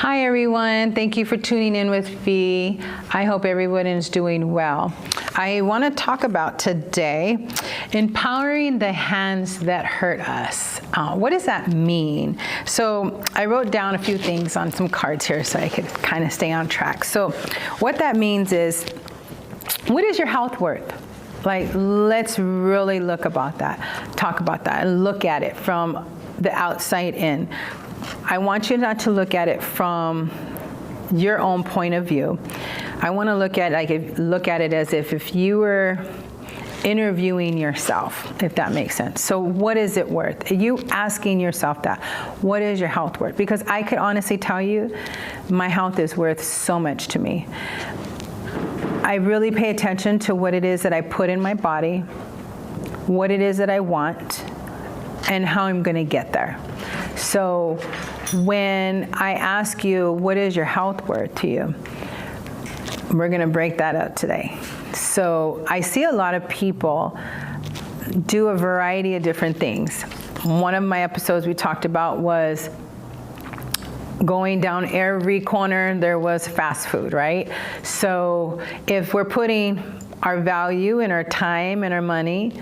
Hi everyone, thank you for tuning in with V. I hope everyone is doing well. I want to talk about today empowering the hands that hurt us. What does that mean? So I wrote down a few things on some cards here so I could kind of stay on track. So what that means is, what is your health worth? Like, let's really talk about that and look at it from the outside in. I want you not to look at it from your own point of view. I want to look at it as if you were interviewing yourself, if that makes sense. So what is it worth? Are you asking yourself that? What is your health worth? Because I could honestly tell you, my health is worth so much to me. I really pay attention to what it is that I put in my body, what it is that I want, and how I'm going to get there. So when I ask you, what is your health worth to you? We're going to break that up today. So I see a lot of people do a variety of different things. One of my episodes we talked about was going down every corner there was fast food, right? So if we're putting our value and our time and our money,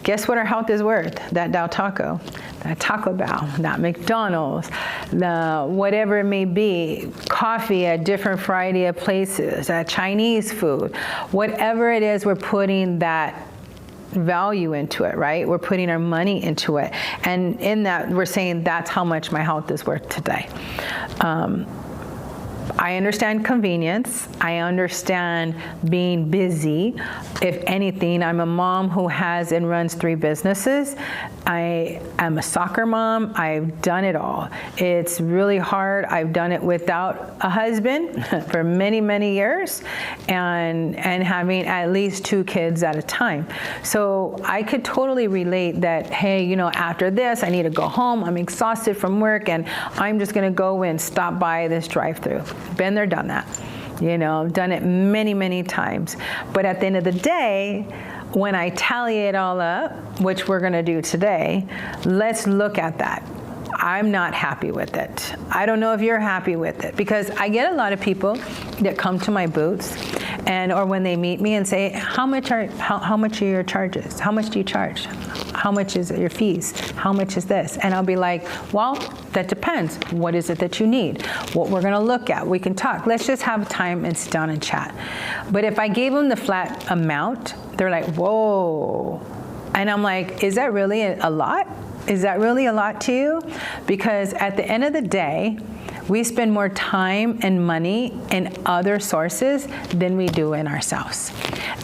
guess what our health is worth? That Del Taco, that Taco Bell, that McDonald's, the whatever it may be, coffee at different variety of places, Chinese food, whatever it is, we're putting that value into it, right? We're putting our money into it. And in that, we're saying that's how much my health is worth today. I understand convenience. I understand being busy. If anything, I'm a mom who has and runs 3 businesses. I am a soccer mom. I've done it all. It's really hard. I've done it without a husband for many, many years, and having at least 2 kids at a time. So I could totally relate that, hey, after this, I need to go home. I'm exhausted from work, and I'm just going to go and stop by this drive-thru. Been there, done that. Done it many, many times. But at the end of the day, when I tally it all up, which we're going to do today, let's look at that. I'm not happy with it. I don't know if you're happy with it, because I get a lot of people that come to my booths or when they meet me and say, how much are your charges? How much do you charge? How much is your fees? How much is this? And I'll be like, well, that depends. What is it that you need? What we're going to look at. We can talk. Let's just have time and sit down and chat. But if I gave them the flat amount, they're like, whoa. And I'm like, is that really a lot? Is that really a lot to you? Because at the end of the day, we spend more time and money in other sources than we do in ourselves.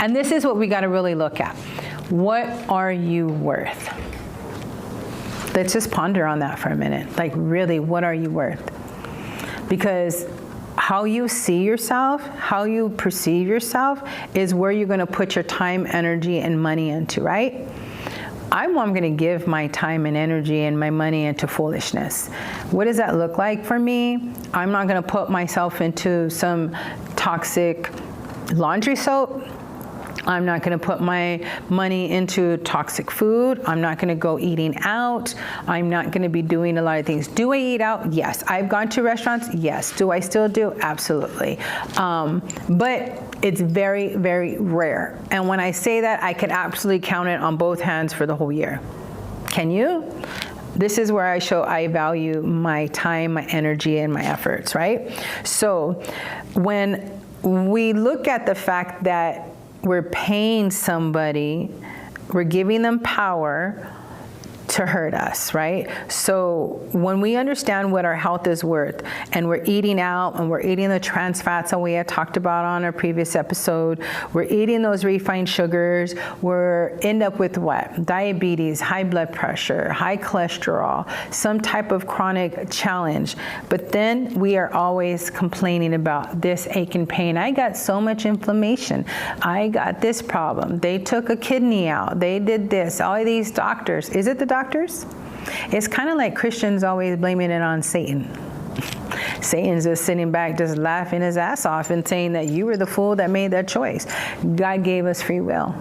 And this is what we got to really look at. What are you worth? Let's just ponder on that for a minute. Like, really, what are you worth? Because how you see yourself, how you perceive yourself is where you're going to put your time, energy, and money into, right? I'm going to give my time and energy and my money into foolishness. What does that look like for me? I'm not going to put myself into some toxic laundry soap. I'm not going to put my money into toxic food. I'm not going to go eating out. I'm not going to be doing a lot of things. Do I eat out? Yes. I've gone to restaurants? Yes. Do I still do? Absolutely. But it's very, very rare. And when I say that, I can absolutely count it on both hands for the whole year. Can you? This is where I value my time, my energy, and my efforts, right? So when we look at the fact that we're paying somebody, we're giving them power to hurt us, right? So when we understand what our health is worth, and we're eating out and we're eating the trans fats that we had talked about on our previous episode, we're eating those refined sugars, we're end up with what? Diabetes, high blood pressure, high cholesterol, some type of chronic challenge. But then we are always complaining about this ache and pain. I got so much inflammation. I got this problem. They took a kidney out. They did this. All these doctors. Is it the doctors? It's kind of like Christians always blaming it on Satan. Satan's just sitting back, just laughing his ass off and saying that you were the fool that made that choice. God gave us free will.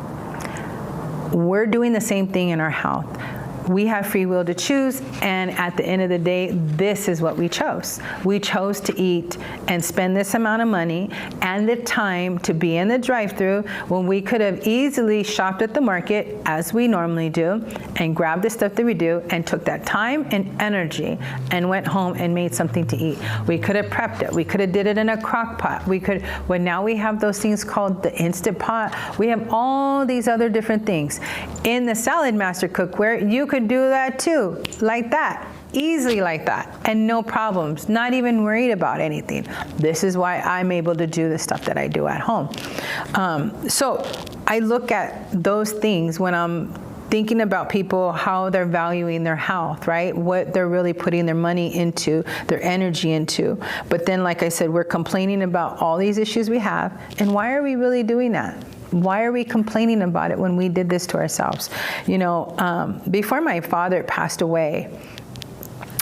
We're doing the same thing in our health. We have free will to choose, and at the end of the day, this is what we chose. We chose to eat and spend this amount of money and the time to be in the drive-thru when we could have easily shopped at the market, as we normally do, and grabbed the stuff that we do, and took that time and energy and went home and made something to eat. We could have prepped it. We could have did it in a crock pot. Well, now we have those things called the Instant Pot. We have all these other different things. In the Salad Master cookware, you could do that too, like that, easily like that, and no problems, not even worried about anything. This is why I'm able to do the stuff that I do at home. So I look at those things when I'm thinking about people, how they're valuing their health, right? What they're really putting their money into, their energy into. But then, like I said, we're complaining about all these issues we have. And why are we really doing that? Why are we complaining about it when we did this to ourselves? You know, before my father passed away,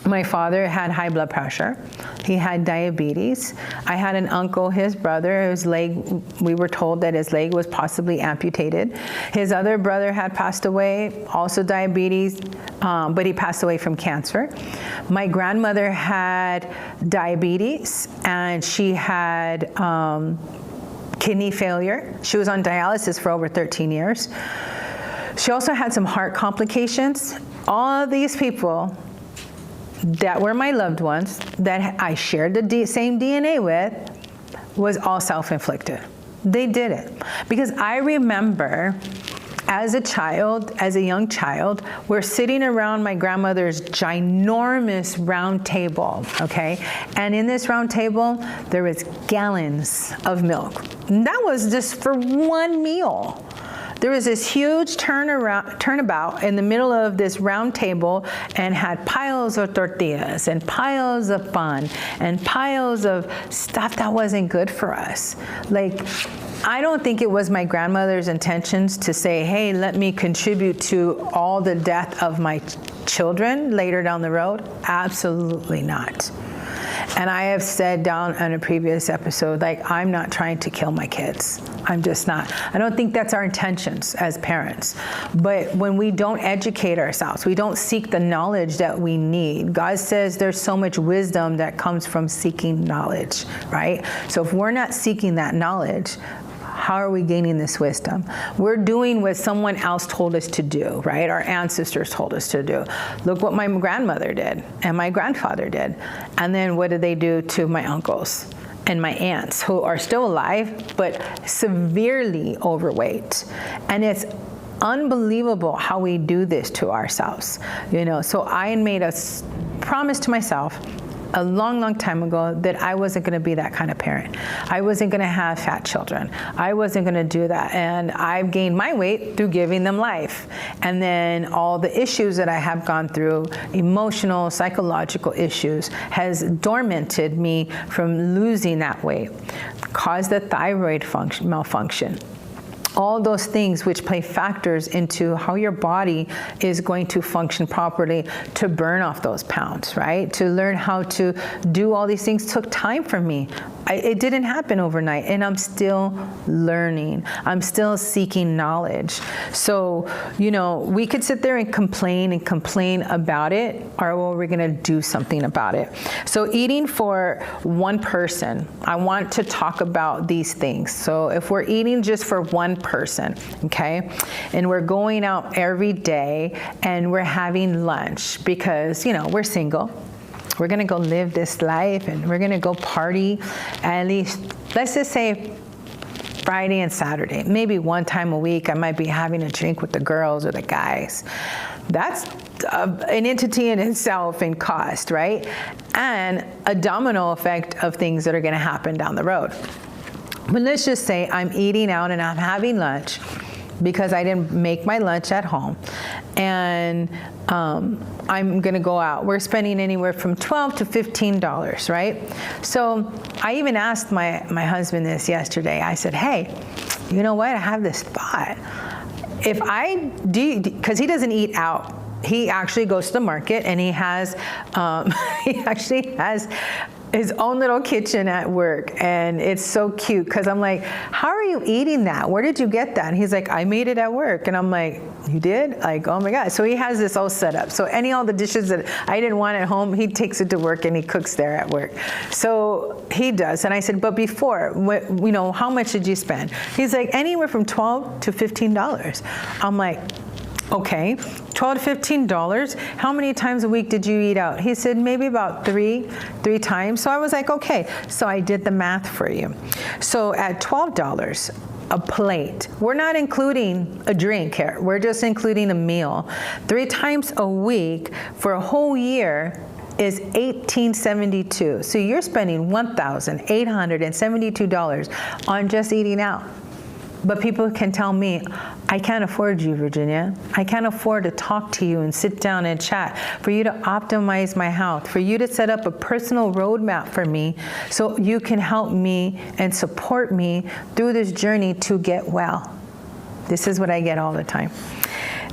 my father had high blood pressure. He had diabetes. I had an uncle, his brother, whose leg, we were told that his leg was possibly amputated. His other brother had passed away, also diabetes, but he passed away from cancer. My grandmother had diabetes, and she had kidney failure. She was on dialysis for over 13 years. She also had some heart complications. All of these people that were my loved ones, that I shared the same DNA with, was all self-inflicted. They did it. Because I remember as a child, as a young child, we're sitting around my grandmother's ginormous round table, okay? And in this round table, there was gallons of milk. And that was just for one meal. There was this huge turnabout in the middle of this round table, and had piles of tortillas and piles of pan and piles of stuff that wasn't good for us. Like, I don't think it was my grandmother's intentions to say, hey, let me contribute to all the death of my children later down the road. Absolutely not. And I have said down on a previous episode, like, I'm not trying to kill my kids. I'm just not. I don't think that's our intentions as parents. But when we don't educate ourselves, we don't seek the knowledge that we need. God says there's so much wisdom that comes from seeking knowledge, right? So if we're not seeking that knowledge, how are we gaining this wisdom? We're doing what someone else told us to do, right? Our ancestors told us to do. Look what my grandmother did and my grandfather did. And then what did they do to my uncles and my aunts, who are still alive, but severely overweight? And it's unbelievable how we do this to ourselves, you know? So I made a promise to myself a long, long time ago that I wasn't going to be that kind of parent. I wasn't going to have fat children. I wasn't going to do that. And I've gained my weight through giving them life. And then all the issues that I have gone through, emotional, psychological issues, has dormanted me from losing that weight, caused the thyroid malfunction. All those things which play factors into how your body is going to function properly to burn off those pounds, right? To learn how to do all these things took time for me. It didn't happen overnight, and I'm still learning. I'm still seeking knowledge. So, you know, we could sit there and complain about it, or well, we're gonna do something about it. So eating for one person, I want to talk about these things. So if we're eating just for one person, okay, and we're going out every day and we're having lunch because, you know, we're single. We're gonna go live this life and we're gonna go party at least, let's just say Friday and Saturday. Maybe one time a week I might be having a drink with the girls or the guys. That's an entity in itself in cost, right? And a domino effect of things that are gonna happen down the road. But let's just say I'm eating out and I'm having lunch because I didn't make my lunch at home. And I'm gonna go out. We're spending anywhere from $12 to $15, right? So I even asked my husband this yesterday. I said, hey, you know what? I have this thought. If I do, because he doesn't eat out. He actually goes to the market and he has, his own little kitchen at work, and it's so cute because I'm like, how are you eating that? Where did you get that? And he's like, I made it at work. And I'm like, you did? Like, oh my God. So he has this all set up. So all the dishes that I didn't want at home, he takes it to work and he cooks there at work. So he does. And I said, but before, how much did you spend? He's like, anywhere from $12 to $15. I'm like, okay, $12 to $15. How many times a week did you eat out? He said maybe about three times. So I was like, okay. So I did the math for you. So at $12 a plate, we're not including a drink here. We're just including a meal. 3 times a week for a whole year is $1,872. So you're spending $1,872 on just eating out. But people can tell me, I can't afford you, Virginia. I can't afford to talk to you and sit down and chat, for you to optimize my health, for you to set up a personal roadmap for me so you can help me and support me through this journey to get well. This is what I get all the time.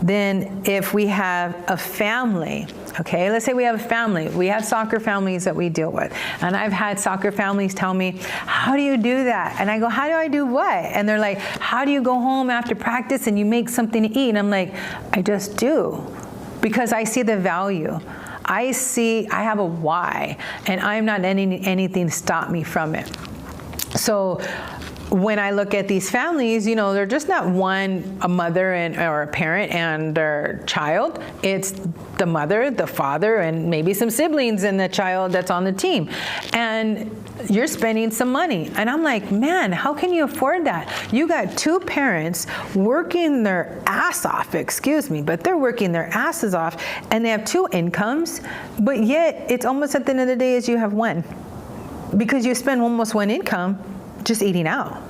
Then if we have a family, okay, let's say we have a family. We have soccer families that we deal with. And I've had soccer families tell me, how do you do that? And I go, how do I do what? And they're like, how do you go home after practice and you make something to eat? And I'm like, I just do, because I see the value. I have a why, and I'm not letting anything stop me from it. So when I look at these families, they're just not a mother or a parent and their child. It's the mother, the father, and maybe some siblings and the child that's on the team. And you're spending some money. And I'm like, man, how can you afford that? You got 2 parents working their ass off, but they're working their asses off, and they have 2 incomes, but yet it's almost at the end of the day as you have 1, because you spend almost 1 income just eating out.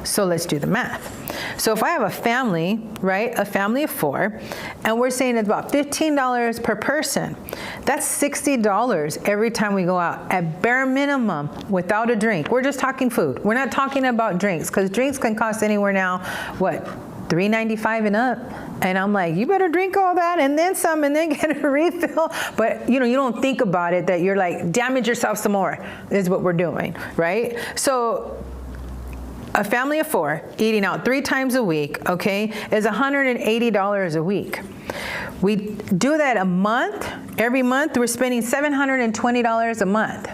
So let's do the math. So if I have a family, right, a family of 4, and we're saying it's about $15 per person, that's $60 every time we go out, at bare minimum, without a drink. We're just talking food. We're not talking about drinks, because drinks can cost anywhere now, what, $3.95 and up? And I'm like, you better drink all that and then some and then get a refill. But you don't think about it, that you're like, damage yourself some more, is what we're doing, right? So a family of 4 eating out 3 times a week, okay, is $180 a week. We do that a month. Every month, we're spending $720 a month.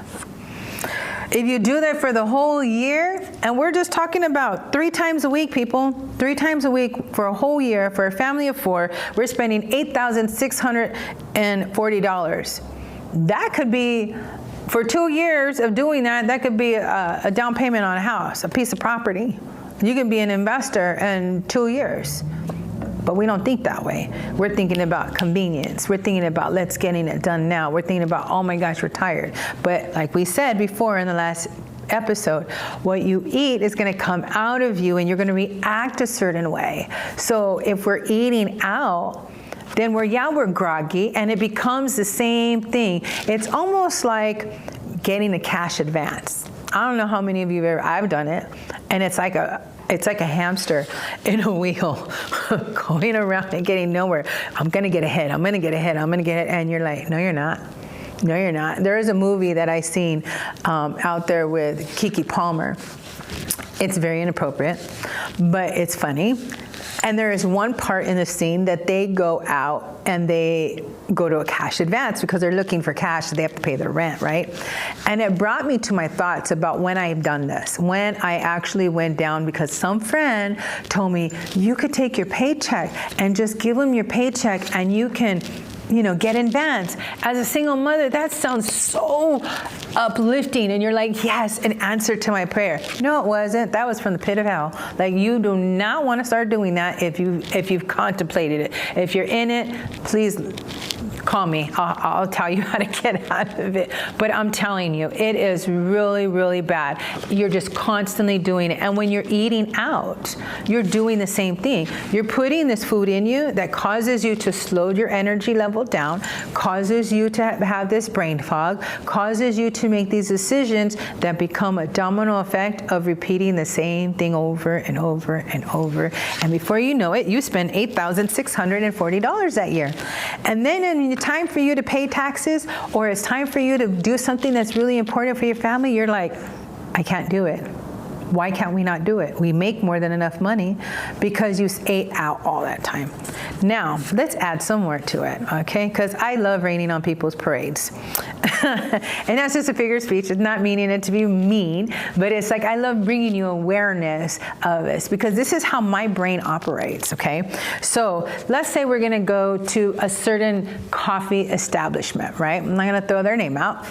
If you do that for the whole year, and we're just talking about 3 times a week, people, 3 times a week for a whole year, for a family of 4, we're spending $8,640. That could be, for 2 years of doing that, that could be a down payment on a house, a piece of property. You can be an investor in 2 years. But we don't think that way. We're thinking about convenience. We're thinking about let's getting it done now. We're thinking about, oh my gosh, we're tired. But like we said before in the last episode, what you eat is going to come out of you, and you're going to react a certain way. So if we're eating out, then we're groggy, and it becomes the same thing. It's almost like getting a cash advance. I don't know how many of you I've done it, and it's like a hamster in a wheel going around and getting nowhere. I'm going to get ahead. I'm going to get ahead. I'm going to get it. And you're like, no, you're not. No, you're not. There is a movie that I seen out there with Keke Palmer. It's very inappropriate, but it's funny. And there is one part in the scene that they go out and they go to a cash advance because they're looking for cash, so they have to pay their rent, right? And it brought me to my thoughts about when I've done this, when I actually went down, because some friend told me, you could take your paycheck and just give them your paycheck and you can, get in advance. As a single mother, that sounds so uplifting. And you're like, yes, an answer to my prayer. No, it wasn't. That was from the pit of hell. Like, you do not want to start doing that if you've contemplated it. If you're in it, please call me. I'll tell you how to get out of it. But I'm telling you, it is really, really bad. You're just constantly doing it. And when you're eating out, you're doing the same thing. You're putting this food in you that causes you to slow your energy level down, causes you to have this brain fog, causes you to make these decisions that become a domino effect of repeating the same thing over and over and over. And before you know it, you spend $8,640 that year. And then when it's time for you to pay taxes, or it's time for you to do something that's really important for your family, you're like, I can't do it. Why can't we not do it? We make more than enough money because you ate out all that time. Now, let's add some more to it, okay? Because I love raining on people's parades. And that's just a figure of speech. It's not meaning it to be mean, but it's like I love bringing you awareness of this because this is how my brain operates, okay? So let's say we're going to go to a certain coffee establishment, right? I'm not going to throw their name out.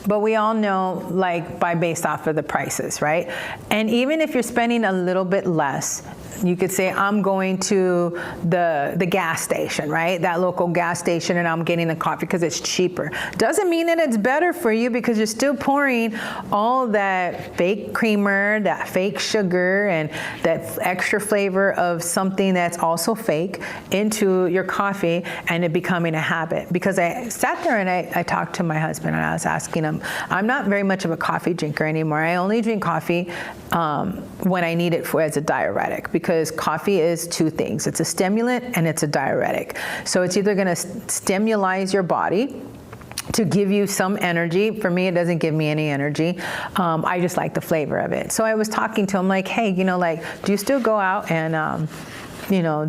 But we all know, like, based off of the prices, right? And even if you're spending a little bit less, you could say, I'm going to the gas station, right? That local gas station, and I'm getting the coffee because it's cheaper. Doesn't mean that it's better for you because you're still pouring all that fake creamer, that fake sugar, and that extra flavor of something that's also fake into your coffee, and it becoming a habit. Because I sat there and I talked to my husband, and I was asking him, I'm not very much of a coffee drinker anymore. I only drink coffee when I need it as a diuretic, because coffee is two things. It's a stimulant and it's a diuretic. So it's either going to stimulate your body to give you some energy. For me, it doesn't give me any energy. I just like the flavor of it. So I was talking to him like, hey, do you still go out and,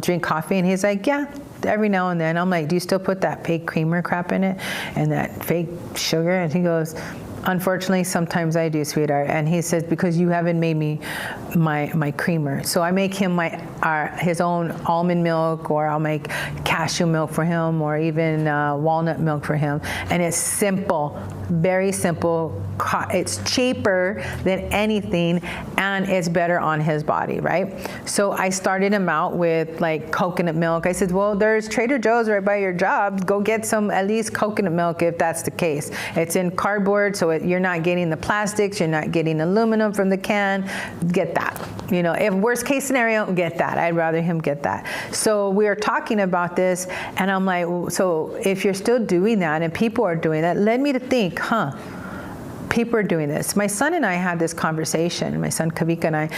drink coffee? And he's like, yeah, every now and then. I'm like, do you still put that fake creamer crap in it and that fake sugar? And he goes, unfortunately, sometimes I do, sweetheart. And he says, because you haven't made me my creamer. So I make him his own almond milk, or I'll make cashew milk for him, or even walnut milk for him. And it's simple, very simple. It's cheaper than anything, and it's better on his body, right? So I started him out with like coconut milk. I said, well, there's Trader Joe's right by your job. Go get some, at least coconut milk if that's the case. It's in cardboard, so you're not getting the plastics, you're not getting aluminum from the can. Get that. If worst case scenario, get that. I'd rather him get that. So we were talking about this, and I'm like, so if you're still doing that and people are doing that, led me to think, people are doing this. My son and I had this conversation, my son Kavika and I,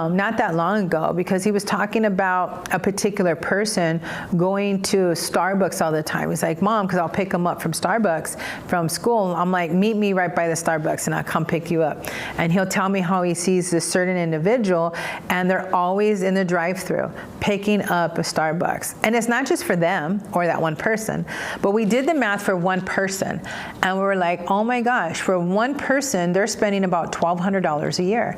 not that long ago, because he was talking about a particular person going to Starbucks all the time. He's like, Mom, because I'll pick him up from Starbucks from school. I'm like, meet me right by the Starbucks and I'll come pick you up. And he'll tell me how he sees this certain individual, and they're always in the drive-thru picking up a Starbucks. And it's not just for them or that one person, but we did the math for one person, and we were like, oh my gosh, for one person, they're spending about $1,200 a year.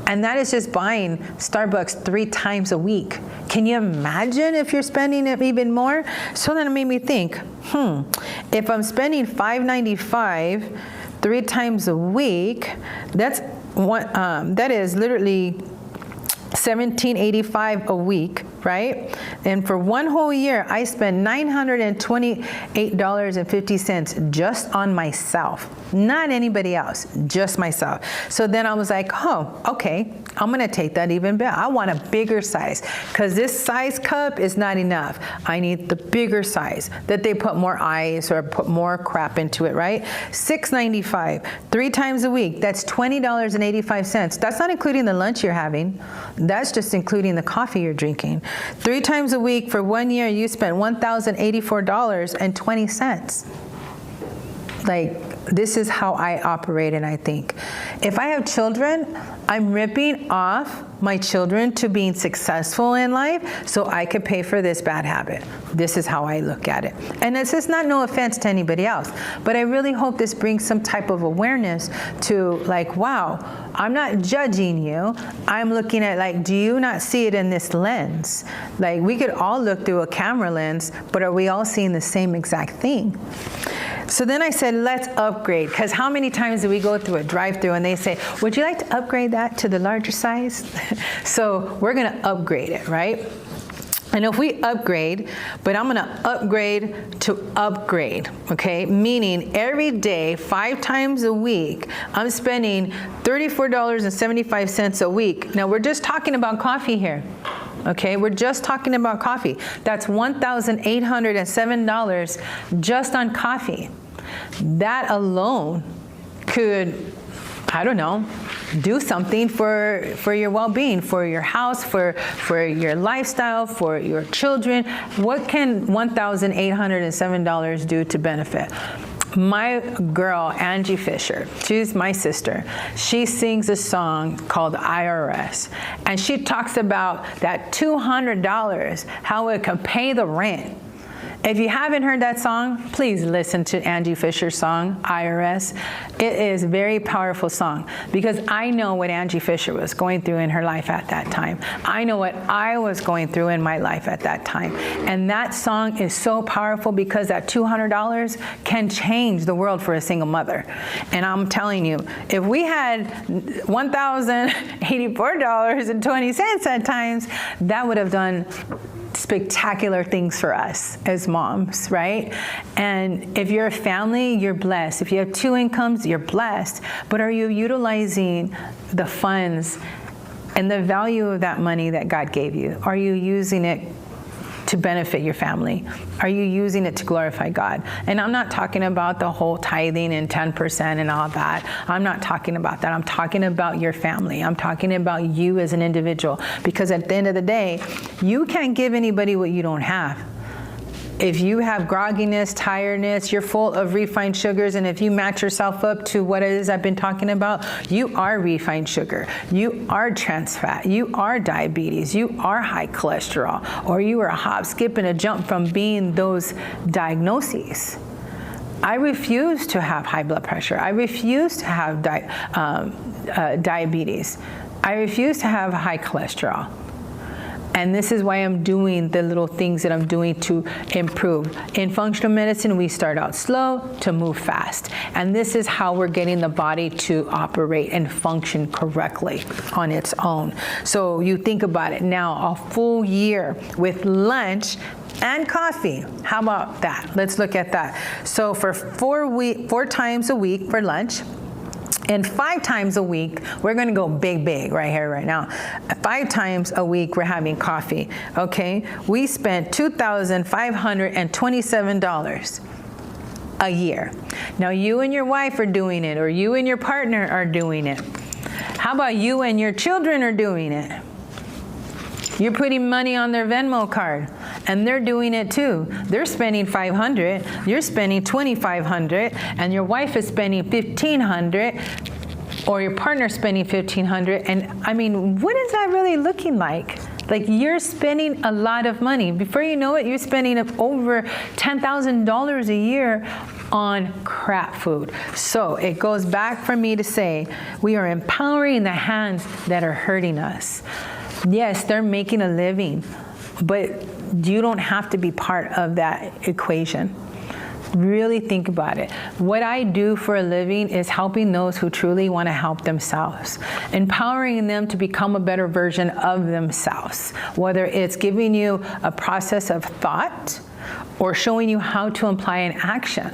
And that is just buying Starbucks 3 times a week. Can you imagine if you're spending it even more? So then it made me think, if I'm spending $5.95 3 times a week, that is literally $1,785 a week, right? And for one whole year, I spent $928.50 just on myself, not anybody else, just myself. So then I was like, okay, I'm gonna take that even better. I want a bigger size, because this size cup is not enough. I need the bigger size that they put more ice or put more crap into it, right? $6.95, 3 times a week. That's $20.85. That's not including the lunch you're having. That's just including the coffee you're drinking. 3 times a week for 1 year, you spent $1,084.20. Like, this is how I operate, and I think. If I have children, I'm ripping off my children to being successful in life so I could pay for this bad habit. This is how I look at it. And this is not no offense to anybody else, but I really hope this brings some type of awareness to, like, wow, I'm not judging you. I'm looking at, like, do you not see it in this lens? Like, we could all look through a camera lens, but are we all seeing the same exact thing? So then I said, let's upgrade, because how many times do we go through a drive-thru and they say, would you like to upgrade that to the larger size? So we're going to upgrade it, right? And if we upgrade, but I'm going to upgrade to upgrade, okay? Meaning every day, 5 times a week, I'm spending $34.75 a week. Now, we're just talking about coffee here. Okay, we're just talking about coffee. That's $1,807 just on coffee. That alone could I don't know, do something for your well-being, for your house, for your lifestyle, for your children. What can $1,807 do to benefit? My girl, Angie Fisher, she's my sister. She sings a song called IRS, and she talks about that $200, how it can pay the rent. If you haven't heard that song, please listen to Angie Fisher's song, IRS. It is a very powerful song because I know what Angie Fisher was going through in her life at that time. I know what I was going through in my life at that time. And that song is so powerful because that $200 can change the world for a single mother. And I'm telling you, if we had $1,084.20 at times, that would have done spectacular things for us as moms, right? And if you're a family, you're blessed. If you have 2 incomes, you're blessed. But are you utilizing the funds and the value of that money that God gave you? Are you using it to benefit your family? Are you using it to glorify God? And I'm not talking about the whole tithing and 10% and all that. I'm not talking about that. I'm talking about your family. I'm talking about you as an individual. Because at the end of the day, you can't give anybody what you don't have. If you have grogginess, tiredness, you're full of refined sugars, and if you match yourself up to what it is I've been talking about, you are refined sugar, you are trans fat, you are diabetes, you are high cholesterol, or you are a hop, skip, and a jump from being those diagnoses. I refuse to have high blood pressure. I refuse to have diabetes. I refuse to have high cholesterol. And this is why I'm doing the little things that I'm doing to improve. In functional medicine, we start out slow to move fast. And this is how we're getting the body to operate and function correctly on its own. So you think about it now, a full year with lunch and coffee. How about that? Let's look at that. So for 4 times a week for lunch, and 5 times a week, we're going to go big right here, right now. 5 times a week, we're having coffee, okay? We spent $2,527 a year. Now, you and your wife are doing it, or you and your partner are doing it. How about you and your children are doing it? You're putting money on their Venmo card, and they're doing it too. They're spending $500, you're spending $2,500, and your wife is spending $1,500, or your partner's spending $1,500. And I mean, what is that really looking like? Like, you're spending a lot of money. Before you know it, you're spending over $10,000 a year on crap food. So it goes back for me to say, we are empowering the hands that are hurting us. Yes, they're making a living, but you don't have to be part of that equation. Really think about it. What I do for a living is helping those who truly want to help themselves, empowering them to become a better version of themselves, whether it's giving you a process of thought or showing you how to apply an action.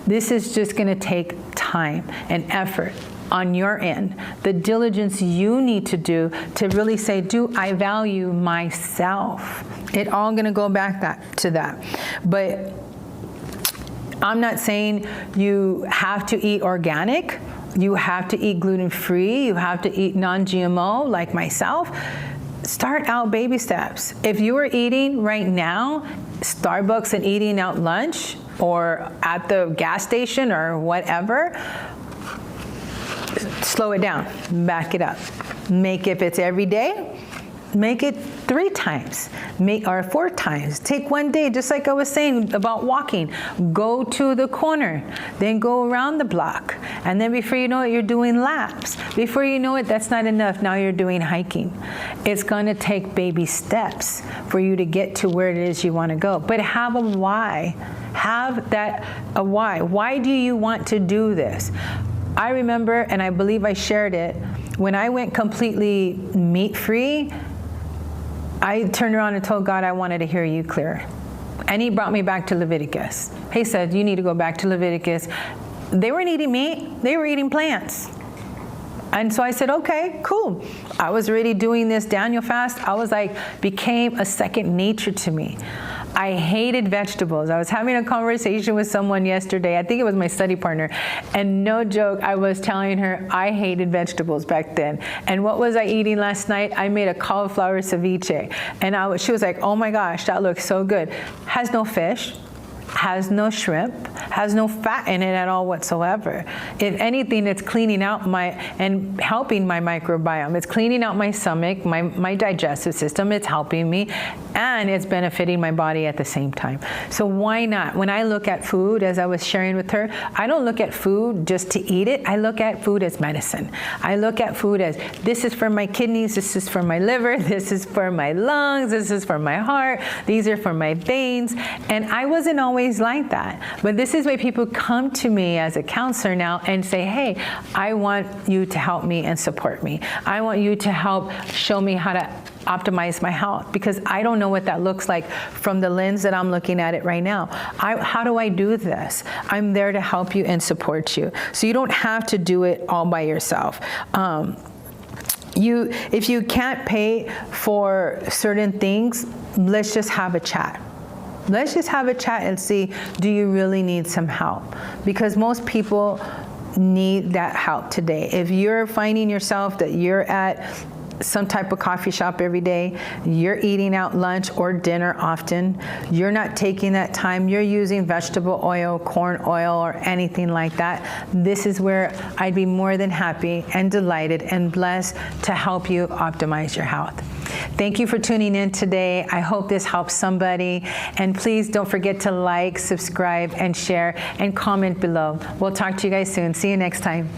This is just going to take time and effort on your end, the diligence you need to do to really say, do I value myself? It all going to go back to that. But I'm not saying you have to eat organic, you have to eat gluten-free, you have to eat non-GMO like myself. Start out baby steps. If you are eating right now, Starbucks and eating out lunch, or at the gas station or whatever, slow it down, back it up. If it's every day, make it 3 times, or 4 times. Take 1 day, just like I was saying about walking. Go to the corner, then go around the block. And then before you know it, you're doing laps. Before you know it, that's not enough. Now you're doing hiking. It's going to take baby steps for you to get to where it is you want to go. But have a why. Have a why. Why do you want to do this? I remember, and I believe I shared it, when I went completely meat-free, I turned around and told God I wanted to hear you clear. And he brought me back to Leviticus. He said, you need to go back to Leviticus. They weren't eating meat, they were eating plants. And so I said, okay, cool. I was already doing this Daniel fast. I was like, became a second nature to me. I hated vegetables. I was having a conversation with someone yesterday. I think it was my study partner. And no joke, I was telling her I hated vegetables back then. And what was I eating last night? I made a cauliflower ceviche. And she was like, oh my gosh, that looks so good. Has no fish, has no shrimp, has no fat in it at all whatsoever. If anything, it's cleaning out and helping my microbiome. It's cleaning out my stomach, my digestive system. It's helping me, and it's benefiting my body at the same time. So why not? When I look at food, as I was sharing with her, I don't look at food just to eat it. I look at food as medicine. I look at food as, this is for my kidneys, this is for my liver, this is for my lungs, this is for my heart, these are for my veins. And I wasn't always like that. But this is why people come to me as a counselor now and say, hey, I want you to help me and support me. I want you to help show me how to optimize my health, because I don't know what that looks like from the lens that I'm looking at it right now. How do I do this? I'm there to help you and support you. So you don't have to do it all by yourself. If you can't pay for certain things, let's just have a chat. Let's just have a chat and see, do you really need some help? Because most people need that help today. If you're finding yourself that you're at some type of coffee shop every day, you're eating out lunch or dinner often, you're not taking that time, you're using vegetable oil, corn oil, or anything like that, this is where I'd be more than happy and delighted and blessed to help you optimize your health. Thank you for tuning in today. I hope this helps somebody. And please don't forget to like, subscribe, and share, and comment below. We'll talk to you guys soon. See you next time.